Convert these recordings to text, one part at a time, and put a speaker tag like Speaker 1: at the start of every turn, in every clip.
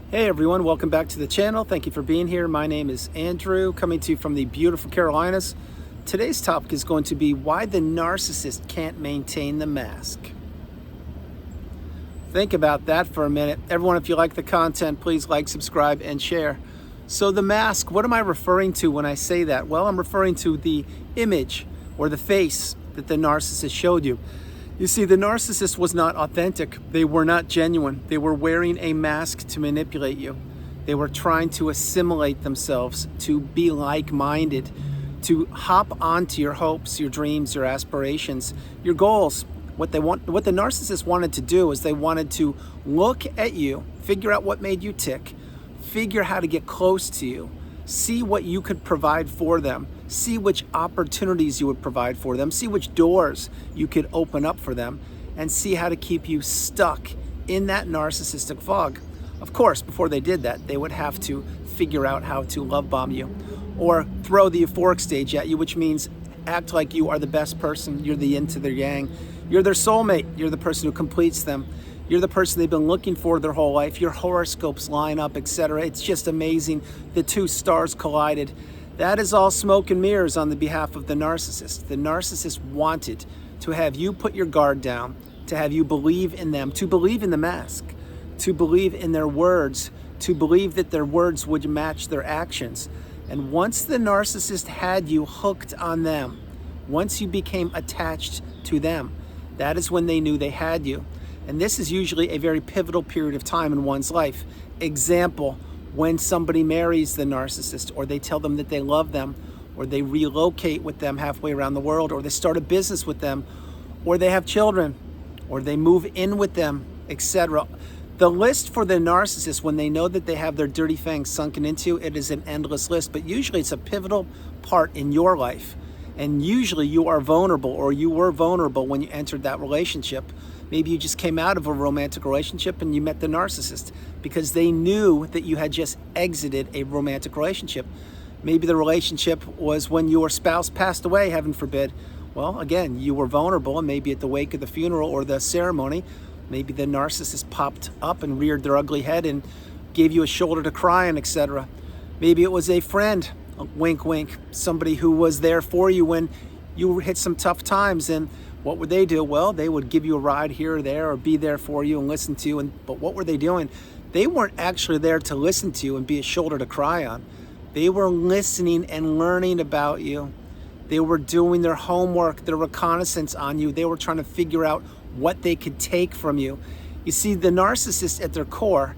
Speaker 1: Hey everyone, welcome back to the channel. Thank you for being here. My name is Andrew, coming to you from the beautiful Carolinas. Today's topic is going to be why the narcissist can't maintain the mask. Think about that for a minute. Everyone, if you like the content, please like, subscribe, and share. So the mask, what am I referring to when I say that? Well, I'm referring to the image or the face that the narcissist showed you. You see, the narcissist was not authentic. They were not genuine. They were wearing a mask to manipulate you. They were trying to assimilate themselves, to be like-minded, to hop onto your hopes, your dreams, your aspirations, your goals. What the narcissist wanted to do is they wanted to look at you, figure out what made you tick, figure how to get close to you, see what you could provide for them, see which opportunities you would provide for them, see which doors you could open up for them, and see how to keep you stuck in that narcissistic fog. Of course, before they did that, they would have to figure out how to love bomb you or throw the euphoric stage at you, which means act like you are the best person, you're the yin to their yang, you're their soulmate, you're the person who completes them, you're the person they've been looking for their whole life, your horoscopes line up, etc. It's just amazing. The two stars collided. That is all smoke and mirrors on the behalf of the narcissist. The narcissist wanted to have you put your guard down, to have you believe in them, to believe in the mask, to believe in their words, to believe that their words would match their actions. And once the narcissist had you hooked on them, once you became attached to them, that is when they knew they had you. And this is usually a very pivotal period of time in one's life. Example, when somebody marries the narcissist, or they tell them that they love them, or they relocate with them halfway around the world, or they start a business with them, or they have children, or they move in with them, etc. The list for the narcissist, when they know that they have their dirty fangs sunken into, it is an endless list, but usually it's a pivotal part in your life. And usually you are vulnerable, or you were vulnerable when you entered that relationship. Maybe you just came out of a romantic relationship and you met the narcissist because they knew that you had just exited a romantic relationship. Maybe the relationship was when your spouse passed away, heaven forbid. Well, again, you were vulnerable, and maybe at the wake of the funeral or the ceremony, maybe the narcissist popped up and reared their ugly head and gave you a shoulder to cry on, etc. Maybe it was a friend, wink, wink, somebody who was there for you when you hit some tough times. And what would they do? Well, they would give you a ride here or there, or be there for you and listen to you. But what were they doing? They weren't actually there to listen to you and be a shoulder to cry on. They were listening and learning about you. They were doing their homework, their reconnaissance on you. They were trying to figure out what they could take from you. You see, the narcissist at their core,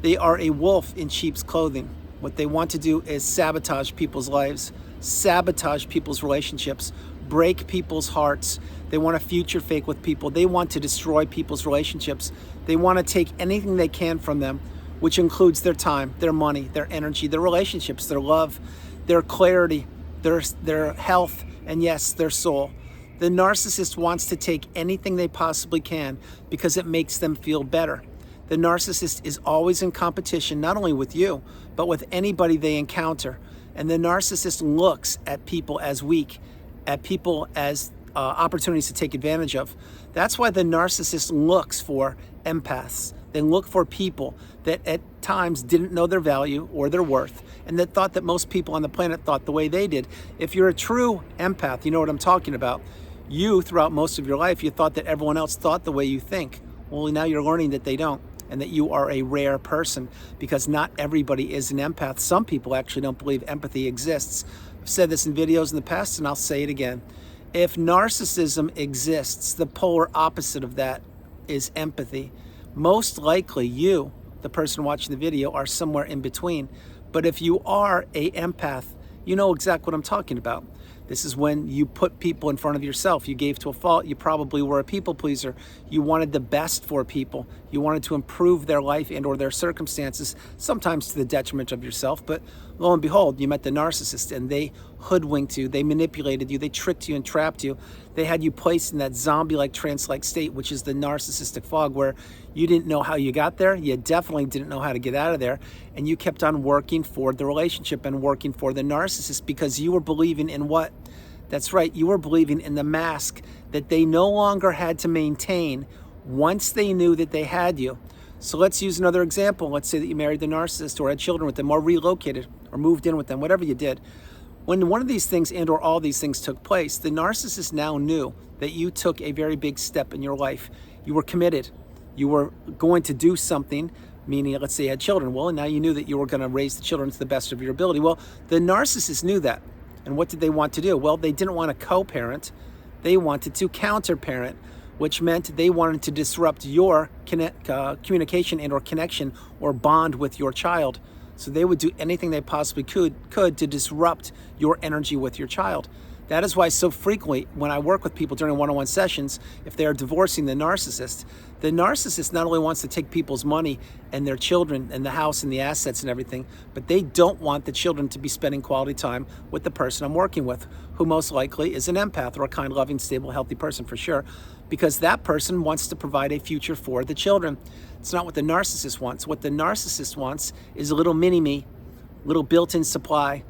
Speaker 1: they are a wolf in sheep's clothing. What they want to do is sabotage people's lives, sabotage people's relationships, break people's hearts. They want to future fake with people. They want to destroy people's relationships. They want to take anything they can from them, which includes their time, their money, their energy, their relationships, their love, their clarity, their health, and yes, their soul. The narcissist wants to take anything they possibly can because it makes them feel better. The narcissist is always in competition, not only with you, but with anybody they encounter. And the narcissist looks at people as weak, at people as opportunities to take advantage of. That's why the narcissist looks for empaths. They look for people that at times didn't know their value or their worth, and that thought that most people on the planet thought the way they did. If you're a true empath, you know what I'm talking about. You, throughout most of your life, you thought that everyone else thought the way you think. Well, now you're learning that they don't, and that you are a rare person, because not everybody is an empath. Some people actually don't believe empathy exists. I've said this in videos in the past, and I'll say it again. If narcissism exists, the polar opposite of that is empathy. Most likely you, the person watching the video, are somewhere in between. But if you are an empath, you know exactly what I'm talking about. This is when you put people in front of yourself. You gave to a fault. You probably were a people pleaser. You wanted the best for people. You wanted to improve their life and or their circumstances, sometimes to the detriment of yourself. But lo and behold, you met the narcissist, and they hoodwinked you. They manipulated you. They tricked you and trapped you. They had you placed in that zombie-like, trance-like state, which is the narcissistic fog, where you didn't know how you got there. You definitely didn't know how to get out of there. And you kept on working for the relationship and working for the narcissist because you were believing in what? That's right, you were believing in the mask that they no longer had to maintain once they knew that they had you. So let's use another example. Let's say that you married the narcissist or had children with them or relocated or moved in with them, whatever you did. When one of these things and or all these things took place, the narcissist now knew that you took a very big step in your life. You were committed. You were going to do something, meaning, let's say you had children. Well, now you knew that you were going to raise the children to the best of your ability. Well, the narcissist knew that. And what did they want to do? Well, they didn't want to co-parent. They wanted to counter-parent, which meant they wanted to disrupt your communication and or connection or bond with your child. So they would do anything they possibly could to disrupt your energy with your child. That is why so frequently when I work with people during one-on-one sessions, if they are divorcing the narcissist not only wants to take people's money and their children and the house and the assets and everything, but they don't want the children to be spending quality time with the person I'm working with, who most likely is an empath or a kind, loving, stable, healthy person for sure, because that person wants to provide a future for the children. It's not what the narcissist wants. What the narcissist wants is a little mini-me, little built-in supply,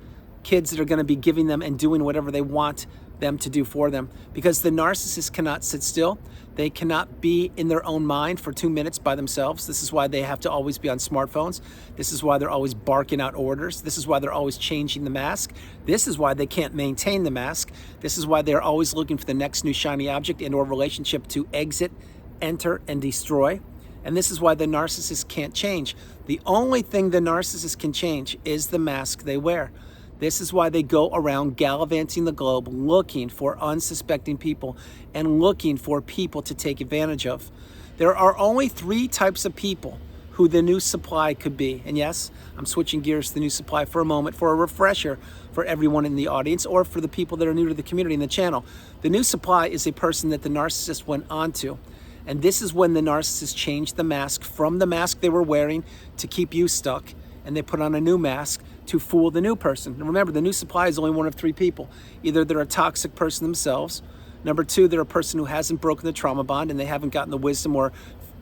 Speaker 1: kids that are going to be giving them and doing whatever they want them to do for them. Because the narcissist cannot sit still. They cannot be in their own mind for 2 minutes by themselves. This is why they have to always be on smartphones. This is why they're always barking out orders. This is why they're always changing the mask. This is why they can't maintain the mask. This is why they're always looking for the next new shiny object and or relationship to exit, enter, and destroy. And this is why the narcissist can't change. The only thing the narcissist can change is the mask they wear. This is why they go around gallivanting the globe looking for unsuspecting people and looking for people to take advantage of. There are only 3 types of people who the new supply could be. And yes, I'm switching gears to the new supply for a moment for a refresher for everyone in the audience or for the people that are new to the community and the channel. The new supply is a person that the narcissist went onto. And this is when the narcissist changed the mask from the mask they were wearing to keep you stuck, and they put on a new mask to fool the new person. And remember, the new supply is only one of 3 people. Either they're a toxic person themselves, number 2, they're a person who hasn't broken the trauma bond and they haven't gotten the wisdom or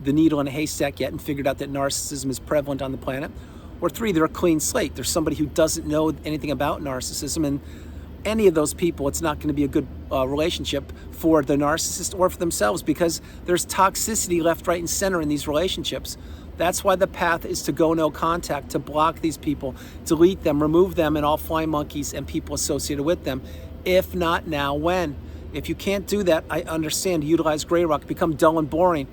Speaker 1: the needle in a haystack yet and figured out that narcissism is prevalent on the planet, or 3, they're a clean slate. They're somebody who doesn't know anything about narcissism, and any of those people, it's not going to be a good relationship for the narcissist or for themselves, because there's toxicity left, right, and center in these relationships. That's why the path is to go no contact, to block these people, delete them, remove them and all flying monkeys and people associated with them. If not now, when? If you can't do that, I understand. Utilize gray rock, become dull and boring.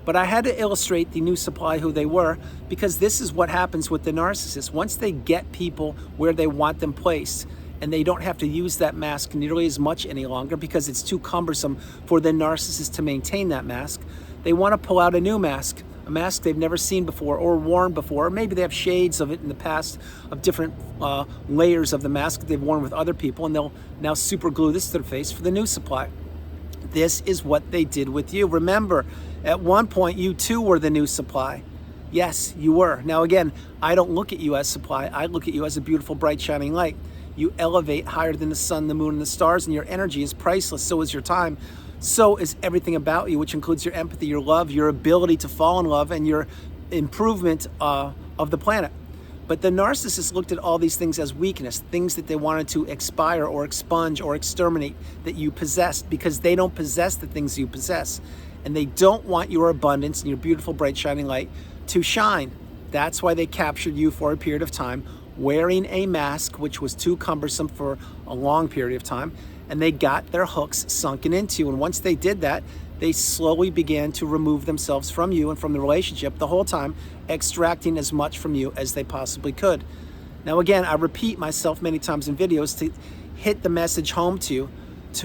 Speaker 1: But I had to illustrate the new supply who they were, because this is what happens with the narcissist. Once they get people where they want them placed, and they don't have to use that mask nearly as much any longer because it's too cumbersome for the narcissist to maintain that mask, they want to pull out a new mask, a mask they've never seen before or worn before, or maybe they have shades of it in the past of different layers of the mask that they've worn with other people, and they'll now super glue this to their face for the new supply. This is what they did with you. Remember, at one point you too were the new supply. Yes, you were. Now again, I don't look at you as supply. I look at you as a beautiful, bright, shining light. You elevate higher than the sun, the moon, and the stars, and your energy is priceless. So is your time. So is everything about you, which includes your empathy, your love, your ability to fall in love, and your improvement of the planet. But the narcissist looked at all these things as weakness, things that they wanted to expire or expunge or exterminate that you possessed, because they don't possess the things you possess. And they don't want your abundance and your beautiful, bright, shining light to shine. That's why they captured you for a period of time, wearing a mask which was too cumbersome for a long period of time, and they got their hooks sunken into you. And once they did that, they slowly began to remove themselves from you and from the relationship, the whole time extracting as much from you as they possibly could. Now again, I repeat myself many times in videos to hit the message home to you,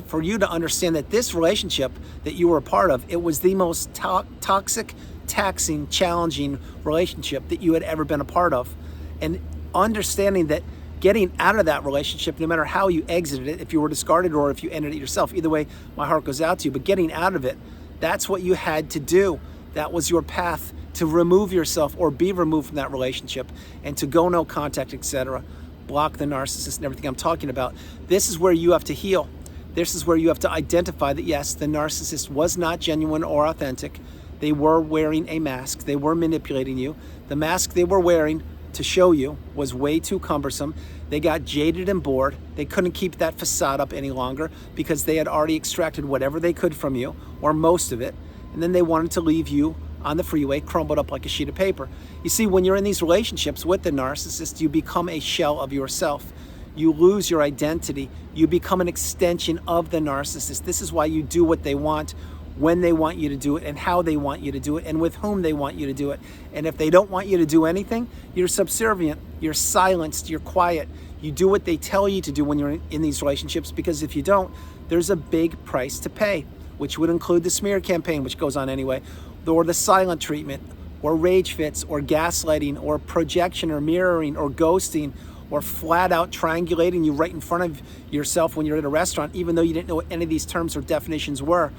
Speaker 1: for you to understand that this relationship that you were a part of, it was the most toxic, taxing, challenging relationship that you had ever been a part of. And understanding that getting out of that relationship, no matter how you exited it, if you were discarded or if you ended it yourself, either way, my heart goes out to you. But getting out of it, that's what you had to do. That was your path to remove yourself or be removed from that relationship and to go no contact, etc. Block the narcissist and everything I'm talking about. This is where you have to heal. This is where you have to identify that, yes, the narcissist was not genuine or authentic. They were wearing a mask. They were manipulating you. The mask they were wearing to show you was way too cumbersome. They got jaded and bored. They couldn't keep that facade up any longer because they had already extracted whatever they could from you, or most of it, and then they wanted to leave you on the freeway, crumbled up like a sheet of paper. You see, when you're in these relationships with the narcissist, you become a shell of yourself. You lose your identity. You become an extension of the narcissist. This is why you do what they want, when they want you to do it, and how they want you to do it, and with whom they want you to do it. And if they don't want you to do anything, you're subservient, you're silenced, you're quiet. You do what they tell you to do when you're in these relationships, because if you don't, there's a big price to pay, which would include the smear campaign, which goes on anyway, or the silent treatment, or rage fits, or gaslighting, or projection, or mirroring, or ghosting, or flat out triangulating you right in front of yourself when you're at a restaurant, even though you didn't know what any of these terms or definitions were.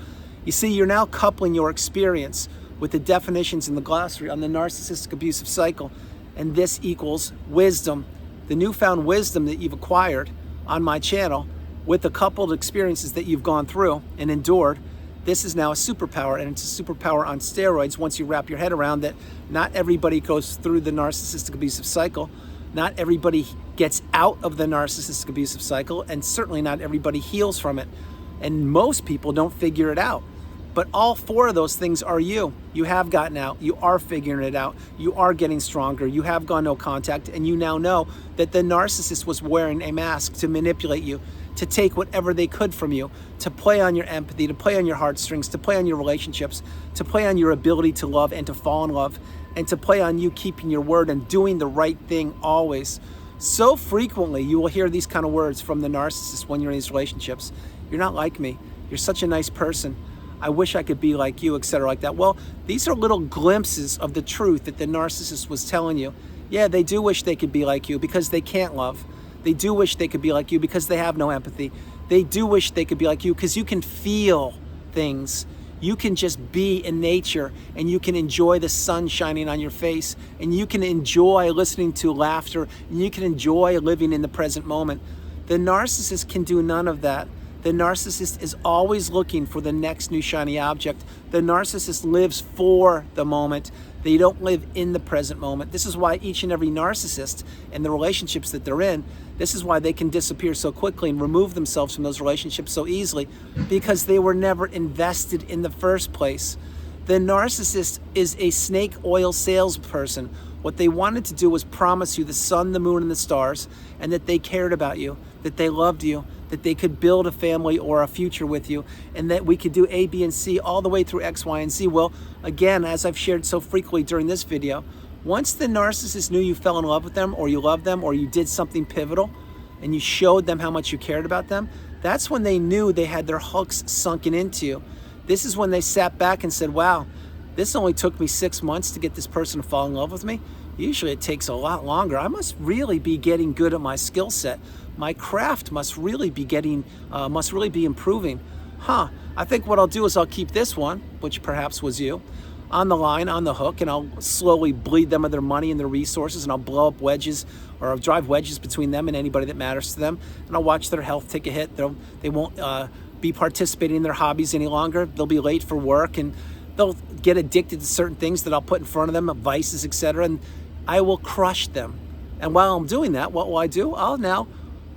Speaker 1: You see, you're now coupling your experience with the definitions in the glossary on the narcissistic abusive cycle, and this equals wisdom. The newfound wisdom that you've acquired on my channel with the coupled experiences that you've gone through and endured, this is now a superpower, and it's a superpower on steroids once you wrap your head around that not everybody goes through the narcissistic abusive cycle. Not everybody gets out of the narcissistic abusive cycle, and certainly not everybody heals from it. And most people don't figure it out. But all four of those things are you. You have gotten out, you are figuring it out, you are getting stronger, you have gone no contact, and you now know that the narcissist was wearing a mask to manipulate you, to take whatever they could from you, to play on your empathy, to play on your heartstrings, to play on your relationships, to play on your ability to love and to fall in love, and to play on you keeping your word and doing the right thing always. So frequently you will hear these kind of words from the narcissist when you're in these relationships. You're not like me. You're such a nice person. I wish I could be like you, etc. like that. Well, these are little glimpses of the truth that the narcissist was telling you. Yeah, they do wish they could be like you because they can't love. They do wish they could be like you because they have no empathy. They do wish they could be like you because you can feel things. You can just be in nature, and you can enjoy the sun shining on your face, and you can enjoy listening to laughter, and you can enjoy living in the present moment. The narcissist can do none of that. The narcissist is always looking for the next new shiny object. The narcissist lives for the moment. They don't live in the present moment. This is why each and every narcissist and the relationships that they're in, this is why they can disappear so quickly and remove themselves from those relationships so easily, because they were never invested in the first place. The narcissist is a snake oil salesperson. What they wanted to do was promise you the sun, the moon, and the stars, and that they cared about you, that they loved you, that they could build a family or a future with you, and that we could do A, B, and C all the way through X, Y, and Z. Well, again, as I've shared so frequently during this video, once the narcissist knew you fell in love with them, or you loved them, or you did something pivotal, and you showed them how much you cared about them, that's when they knew they had their hooks sunken into you. This is when they sat back and said, wow, this only took me 6 months to get this person to fall in love with me. Usually it takes a lot longer. I must really be getting good at my skill set. My craft must really be improving. I think what I'll do is I'll keep this one, which perhaps was you, on the line, on the hook, and I'll slowly bleed them of their money and their resources, and I'll blow up wedges, or I'll drive wedges between them and anybody that matters to them, and I'll watch their health take a hit. They won't be participating in their hobbies any longer. They'll be late for work, and they'll get addicted to certain things that I'll put in front of them, vices, etc., and I will crush them. And while I'm doing that, what will I do? I'll now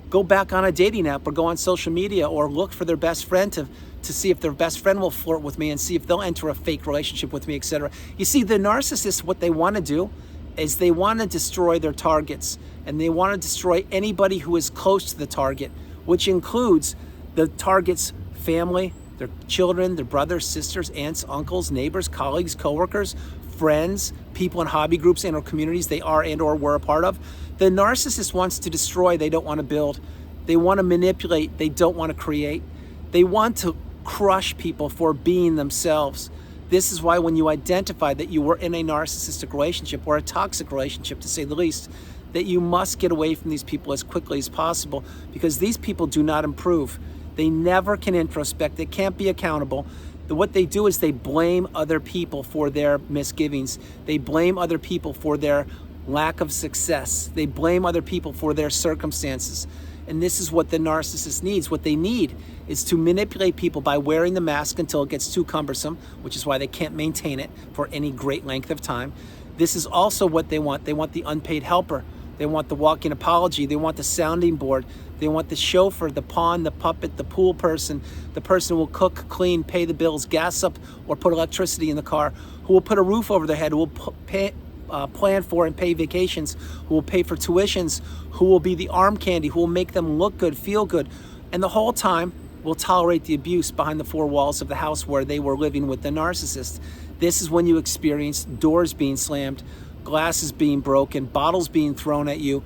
Speaker 1: go back on a dating app or go on social media or look for their best friend to see if their best friend will flirt with me and see if they'll enter a fake relationship with me, etc. You see, the narcissists, what they want to do is they want to destroy their targets, and they want to destroy anybody who is close to the target, which includes the target's family, their children, their brothers, sisters, aunts, uncles, neighbors, colleagues, coworkers, friends, people in hobby groups and or communities they are and or were a part of. The narcissist wants to destroy, they don't want to build. They want to manipulate, they don't want to create. They want to crush people for being themselves. This is why when you identify that you were in a narcissistic relationship, or a toxic relationship to say the least, that you must get away from these people as quickly as possible, because these people do not improve. They never can introspect, they can't be accountable. What they do is they blame other people for their misgivings. They blame other people for their lack of success. They blame other people for their circumstances. And this is what the narcissist needs. What they need is to manipulate people by wearing the mask until it gets too cumbersome, which is why they can't maintain it for any great length of time. This is also what they want. They want the unpaid helper. They want the walking apology. They want the sounding board. They want the chauffeur, the pawn, the puppet, the pool person, the person who will cook, clean, pay the bills, gas up, or put electricity in the car, who will put a roof over their head, who will plan for and pay vacations, who will pay for tuitions, who will be the arm candy, who will make them look good, feel good, and the whole time will tolerate the abuse behind the four walls of the house where they were living with the narcissist. This is when you experience doors being slammed, glasses being broken, bottles being thrown at you,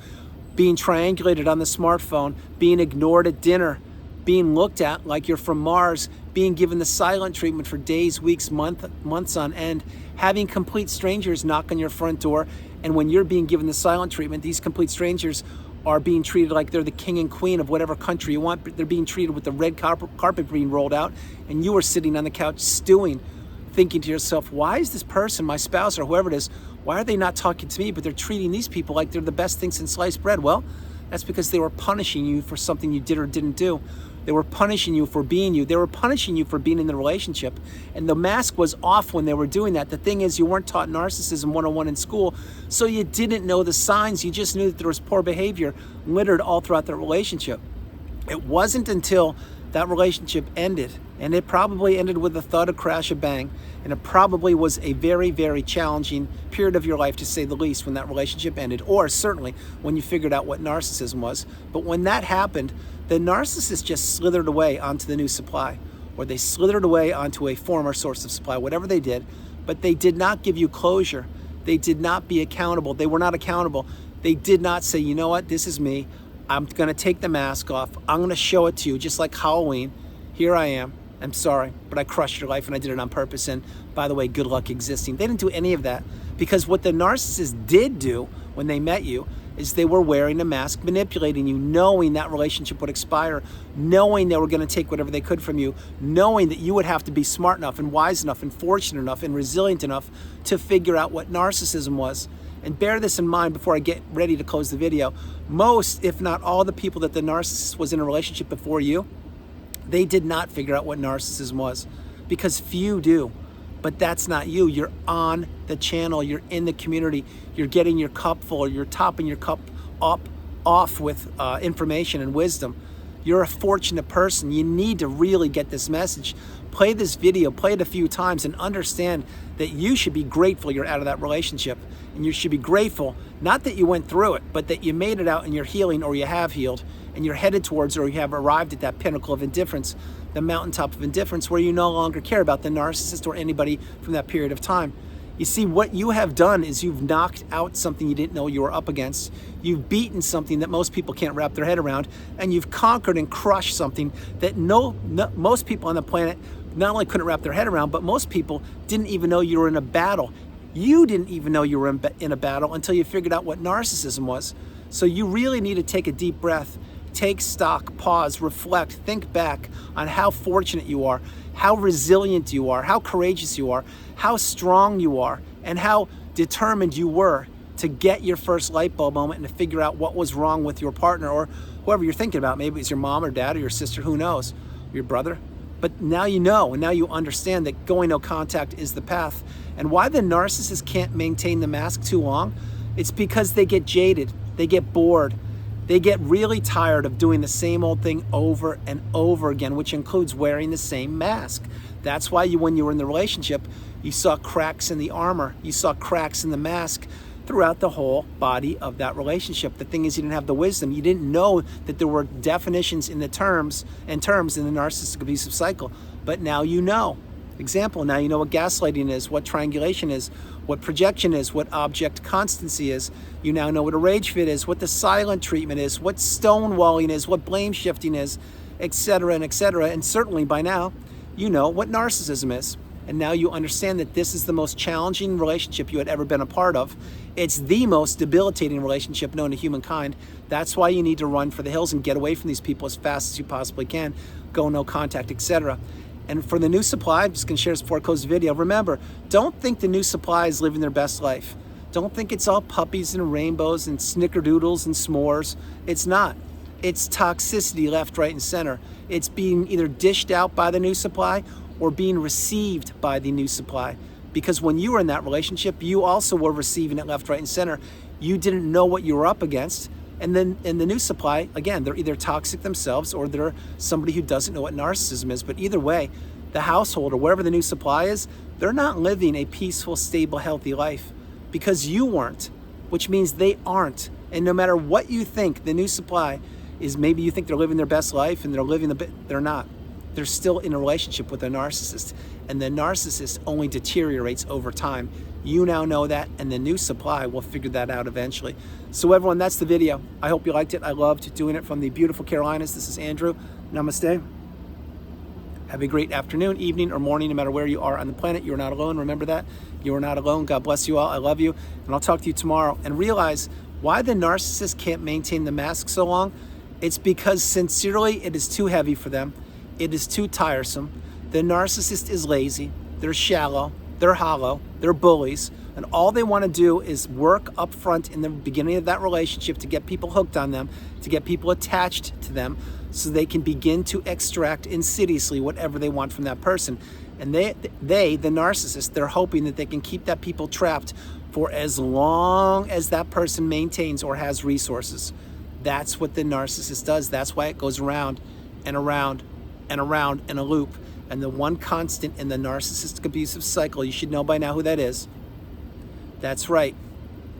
Speaker 1: being triangulated on the smartphone, being ignored at dinner, being looked at like you're from Mars, being given the silent treatment for days, weeks, months on end, having complete strangers knock on your front door, and when you're being given the silent treatment, these complete strangers are being treated like they're the king and queen of whatever country you want. They're being treated with the red carpet being rolled out, and you are sitting on the couch stewing, thinking to yourself, why is this person, my spouse or whoever it is, why are they not talking to me, but they're treating these people like they're the best thing since sliced bread? Well, that's because they were punishing you for something you did or didn't do. They were punishing you for being you. They were punishing you for being in the relationship. And the mask was off when they were doing that. The thing is, you weren't taught Narcissism 101 in school, so you didn't know the signs. You just knew that there was poor behavior littered all throughout the relationship. It wasn't until that relationship ended, and it probably ended with a thud, a crash, a bang, and it probably was a very, very challenging period of your life, to say the least, when that relationship ended, or certainly when you figured out what narcissism was. But when that happened, the narcissist just slithered away onto the new supply, or they slithered away onto a former source of supply, whatever they did, but they did not give you closure. They did not be accountable. They were not accountable. They did not say, you know what, this is me. I'm going to take the mask off. I'm going to show it to you, just like Halloween. Here I am. I'm sorry, but I crushed your life and I did it on purpose. And by the way, good luck existing. They didn't do any of that, because what the narcissist did do when they met you is they were wearing a mask, manipulating you, knowing that relationship would expire, knowing they were going to take whatever they could from you, knowing that you would have to be smart enough and wise enough and fortunate enough and resilient enough to figure out what narcissism was. And bear this in mind before I get ready to close the video. Most, if not all, the people that the narcissist was in a relationship before you, they did not figure out what narcissism was, because few do. But that's not you. You're on the channel. You're in the community. You're getting your cup full. You're topping your cup off with information and wisdom. You're a fortunate person. You need to really get this message. Play this video, play it a few times, and understand that you should be grateful you're out of that relationship. And you should be grateful, not that you went through it, but that you made it out and you're healing, or you have healed, and you're headed towards, or you have arrived at that pinnacle of indifference, the mountaintop of indifference, where you no longer care about the narcissist or anybody from that period of time. You see, what you have done is you've knocked out something you didn't know you were up against. You've beaten something that most people can't wrap their head around, and you've conquered and crushed something that most people on the planet not only couldn't wrap their head around, but most people didn't even know you were in a battle. You didn't even know you were in a battle until you figured out what narcissism was. So you really need to take a deep breath, take stock, pause, reflect, think back on how fortunate you are, how resilient you are, how courageous you are, how strong you are, and how determined you were to get your first light bulb moment and to figure out what was wrong with your partner or whoever you're thinking about. Maybe it's your mom or dad or your sister, who knows, your brother. But now you know, and now you understand that going no contact is the path. And why the narcissist can't maintain the mask too long, it's because they get jaded, they get bored, they get really tired of doing the same old thing over and over again, which includes wearing the same mask. That's why when you were in the relationship, you saw cracks in the armor, you saw cracks in the mask throughout the whole body of that relationship. The thing is, you didn't have the wisdom. You didn't know that there were definitions in the terms in the narcissistic abusive cycle, but now you know. Example, now you know what gaslighting is, what triangulation is, what projection is, what object constancy is. You now know what a rage fit is, what the silent treatment is, what stonewalling is, what blame shifting is, etc. and etc. And certainly by now, you know what narcissism is. And now you understand that this is the most challenging relationship you had ever been a part of. It's the most debilitating relationship known to humankind. That's why you need to run for the hills and get away from these people as fast as you possibly can. Go no contact, etc. And for the new supply, I'm just going to share this before I close the video. Remember, don't think the new supply is living their best life. Don't think it's all puppies and rainbows and snickerdoodles and s'mores. It's not. It's toxicity left, right, and center. It's being either dished out by the new supply or being received by the new supply. Because when you were in that relationship, you also were receiving it left, right, and center. you didn't know what you were up against. And then in the new supply, again, they're either toxic themselves or they're somebody who doesn't know what narcissism is. But either way, the household or wherever the new supply is, they're not living a peaceful, stable, healthy life because you weren't, which means they aren't. And no matter what you think, the new supply is, maybe you think they're living their best life and they're living they're not. They're still in a relationship with a narcissist, and the narcissist only deteriorates over time. You now know that, and the new supply will figure that out eventually. So everyone, that's the video. I hope you liked it. I loved doing it from the beautiful Carolinas. This is Andrew. Namaste. Have a great afternoon, evening, or morning, no matter where you are on the planet. You are not alone. Remember that. You are not alone. God bless you all. I love you, and I'll talk to you tomorrow. And realize why the narcissist can't maintain the mask so long. It's because sincerely, it is too heavy for them. It is too tiresome. The narcissist is lazy. They're shallow. They're hollow. They're bullies. And all they want to do is work up front in the beginning of that relationship to get people hooked on them, to get people attached to them, so they can begin to extract insidiously whatever they want from that person. And they, the narcissist, they're hoping that they can keep that people trapped for as long as that person maintains or has resources. That's what the narcissist does. That's why it goes around and around and around in a loop. And the one constant in the narcissistic abusive cycle, you should know by now who that is. That's right.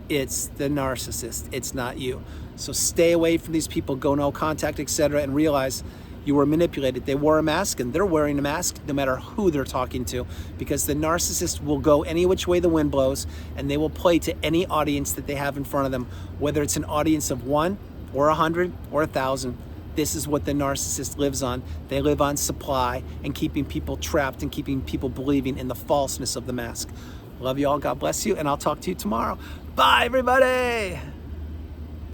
Speaker 1: It's the narcissist. It's not you. So stay away from these people, go no contact, etc., and realize you were manipulated. They wore a mask, and they're wearing a mask no matter who they're talking to, because the narcissist will go any which way the wind blows, and they will play to any audience that they have in front of them, whether it's an audience of 1 or 100 or 1,000. This is what the narcissist lives on. They live on supply and keeping people trapped and keeping people believing in the falseness of the mask. Love you all. God bless you. And I'll talk to you tomorrow. Bye, everybody.